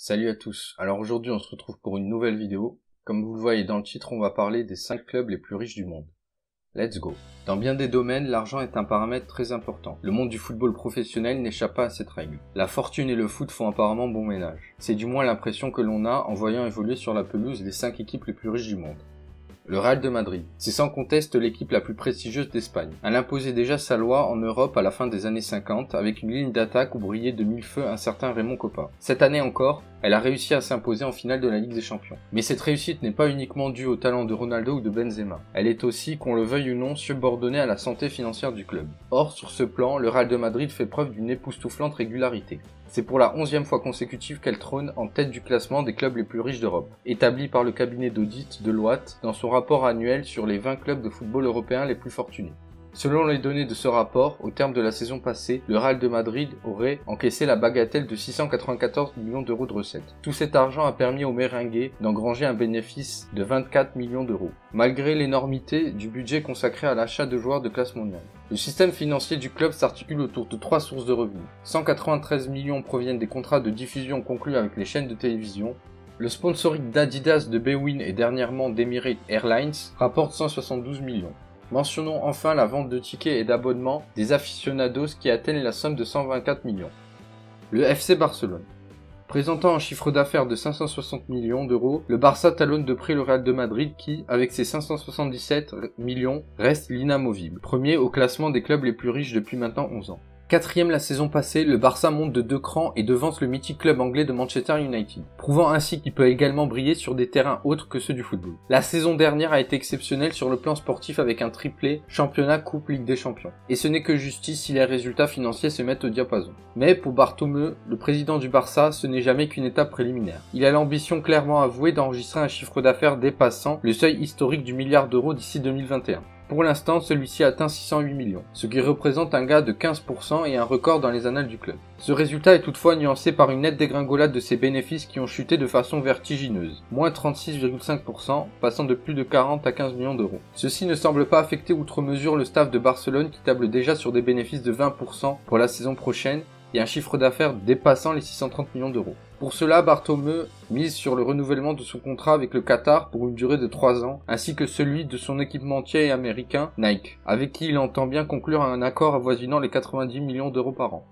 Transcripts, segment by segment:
Salut à tous, alors aujourd'hui on se retrouve pour une nouvelle vidéo. Comme vous le voyez dans le titre, on va parler des 5 clubs les plus riches du monde. Let's go. Dans bien des domaines, l'argent est un paramètre très important. Le monde du football professionnel n'échappe pas à cette règle. La fortune et le foot font apparemment bon ménage. C'est du moins l'impression que l'on a en voyant évoluer sur la pelouse les 5 équipes les plus riches du monde. Le Real de Madrid, c'est sans conteste l'équipe la plus prestigieuse d'Espagne. Elle imposait déjà sa loi en Europe à la fin des années 50 avec une ligne d'attaque où brillait de mille feux un certain Raymond Kopa. Cette année encore, elle a réussi à s'imposer en finale de la Ligue des Champions. Mais cette réussite n'est pas uniquement due au talent de Ronaldo ou de Benzema. Elle est aussi, qu'on le veuille ou non, subordonnée à la santé financière du club. Or, sur ce plan, le Real de Madrid fait preuve d'une époustouflante régularité. C'est pour la 11e fois consécutive qu'elle trône en tête du classement des clubs les plus riches d'Europe, établi par le cabinet d'audit Deloitte dans son rapport annuel sur les 20 clubs de football européens les plus fortunés. Selon les données de ce rapport, au terme de la saison passée, le Real de Madrid aurait encaissé la bagatelle de 694 millions d'euros de recettes. Tout cet argent a permis aux Merengues d'engranger un bénéfice de 24 millions d'euros, malgré l'énormité du budget consacré à l'achat de joueurs de classe mondiale. Le système financier du club s'articule autour de 3 sources de revenus. 193 millions proviennent des contrats de diffusion conclus avec les chaînes de télévision. Le sponsoring d'Adidas, de Bwin et dernièrement d'Emirates Airlines rapporte 172 millions. Mentionnons enfin la vente de tickets et d'abonnements des aficionados qui atteignent la somme de 124 millions. Le FC Barcelone. Présentant un chiffre d'affaires de 560 millions d'euros, le Barça talonne de près le Real de Madrid qui, avec ses 577 millions, reste l'inamovible, premier au classement des clubs les plus riches depuis maintenant 11 ans. Quatrième la saison passée, le Barça monte de 2 crans et devance le mythique club anglais de Manchester United, prouvant ainsi qu'il peut également briller sur des terrains autres que ceux du football. La saison dernière a été exceptionnelle sur le plan sportif avec un triplé, championnat, coupe, Ligue des Champions. Et ce n'est que justice si les résultats financiers se mettent au diapason. Mais pour Bartomeu, le président du Barça, ce n'est jamais qu'une étape préliminaire. Il a l'ambition clairement avouée d'enregistrer un chiffre d'affaires dépassant le seuil historique du milliard d'euros d'ici 2021. Pour l'instant, celui-ci atteint 608 millions, ce qui représente un gain de 15% et un record dans les annales du club. Ce résultat est toutefois nuancé par une nette dégringolade de ses bénéfices qui ont chuté de façon vertigineuse, moins 36,5%, passant de plus de 40 à 15 millions d'euros. Ceci ne semble pas affecter outre mesure le staff de Barcelone qui table déjà sur des bénéfices de 20% pour la saison prochaine et un chiffre d'affaires dépassant les 630 millions d'euros. Pour cela, Bartomeu mise sur le renouvellement de son contrat avec le Qatar pour une durée de 3 ans, ainsi que celui de son équipementier américain, Nike, avec qui il entend bien conclure un accord avoisinant les 90 millions d'euros par an.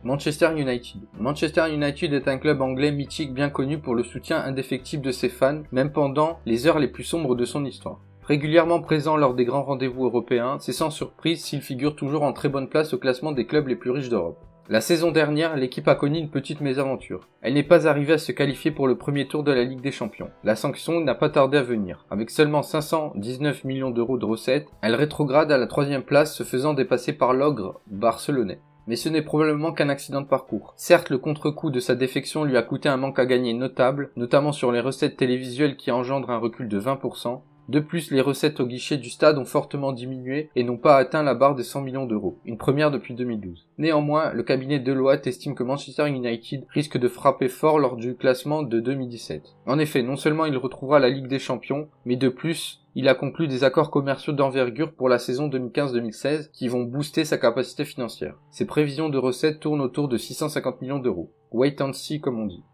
Manchester United. Manchester United est un club anglais mythique bien connu pour le soutien indéfectible de ses fans, même pendant les heures les plus sombres de son histoire. Régulièrement présent lors des grands rendez-vous européens, c'est sans surprise s'il figure toujours en très bonne place au classement des clubs les plus riches d'Europe. La saison dernière, l'équipe a connu une petite mésaventure. Elle n'est pas arrivée à se qualifier pour le premier tour de la Ligue des Champions. La sanction n'a pas tardé à venir. Avec seulement 519 millions d'euros de recettes, elle rétrograde à la 3e place, se faisant dépasser par l'ogre barcelonais. Mais ce n'est probablement qu'un accident de parcours. Certes, le contre-coup de sa défection lui a coûté un manque à gagner notable, notamment sur les recettes télévisuelles qui engendrent un recul de 20%. De plus, les recettes au guichet du stade ont fortement diminué et n'ont pas atteint la barre des 100 millions d'euros, une première depuis 2012. Néanmoins, le cabinet Deloitte estime que Manchester United risque de frapper fort lors du classement de 2017. En effet, non seulement il retrouvera la Ligue des Champions, mais de plus, il a conclu des accords commerciaux d'envergure pour la saison 2015-2016 qui vont booster sa capacité financière. Ses prévisions de recettes tournent autour de 650 millions d'euros. Wait and see comme on dit.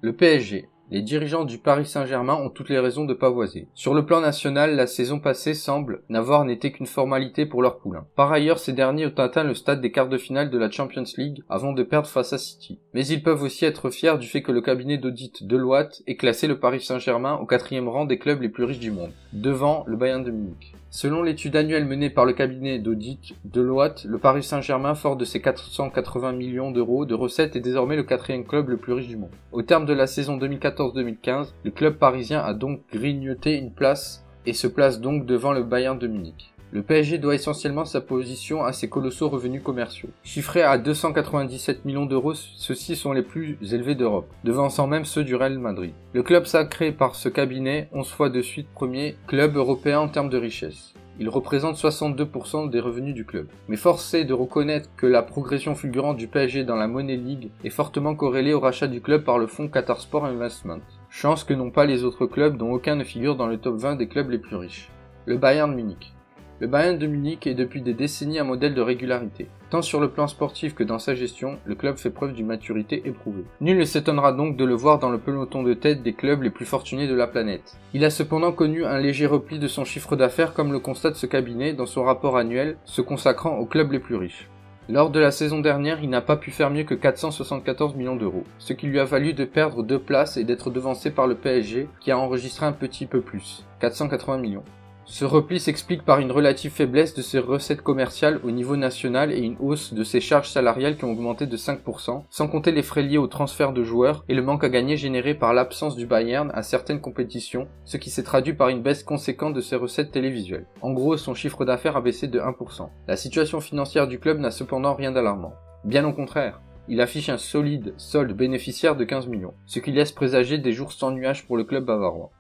Le PSG. Les dirigeants du Paris Saint-Germain ont toutes les raisons de pavoiser. Sur le plan national, la saison passée semble n'avoir n'était qu'une formalité pour leurs poulains. Par ailleurs, ces derniers ont atteint le stade des quarts de finale de la Champions League avant de perdre face à City. Mais ils peuvent aussi être fiers du fait que le cabinet d'audit Deloitte ait classé le Paris Saint-Germain au 4e rang des clubs les plus riches du monde, devant le Bayern de Munich. Selon l'étude annuelle menée par le cabinet d'audit Deloitte, le Paris Saint-Germain, fort de ses 480 millions d'euros de recettes, est désormais le 4e club le plus riche du monde. Au terme de la saison 2014-2015, le club parisien a donc grignoté une place et se place donc devant le Bayern de Munich. Le PSG doit essentiellement sa position à ses colossaux revenus commerciaux. Chiffrés à 297 millions d'euros, ceux-ci sont les plus élevés d'Europe, devançant même ceux du Real Madrid. Le club sacré par ce cabinet, 11 fois de suite premier club européen en termes de richesse. Il représente 62% des revenus du club. Mais force est de reconnaître que la progression fulgurante du PSG dans la Money League est fortement corrélée au rachat du club par le fonds Qatar Sport Investment. Chance que n'ont pas les autres clubs dont aucun ne figure dans le top 20 des clubs les plus riches. Le Bayern Munich. Le Bayern de Munich est depuis des décennies un modèle de régularité. Tant sur le plan sportif que dans sa gestion, le club fait preuve d'une maturité éprouvée. Nul ne s'étonnera donc de le voir dans le peloton de tête des clubs les plus fortunés de la planète. Il a cependant connu un léger repli de son chiffre d'affaires comme le constate ce cabinet dans son rapport annuel se consacrant aux clubs les plus riches. Lors de la saison dernière, il n'a pas pu faire mieux que 474 millions d'euros, ce qui lui a valu de perdre 2 places et d'être devancé par le PSG qui a enregistré un petit peu plus, 480 millions. Ce repli s'explique par une relative faiblesse de ses recettes commerciales au niveau national et une hausse de ses charges salariales qui ont augmenté de 5%, sans compter les frais liés au transfert de joueurs et le manque à gagner généré par l'absence du Bayern à certaines compétitions, ce qui s'est traduit par une baisse conséquente de ses recettes télévisuelles. En gros, son chiffre d'affaires a baissé de 1%. La situation financière du club n'a cependant rien d'alarmant. Bien au contraire. Il affiche un solide solde bénéficiaire de 15 millions, ce qui laisse présager des jours sans nuages pour le club bavarois.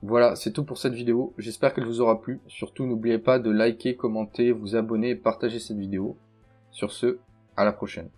Voilà, c'est tout pour cette vidéo, j'espère qu'elle vous aura plu. Surtout n'oubliez pas de liker, commenter, vous abonner et partager cette vidéo. Sur ce, à la prochaine.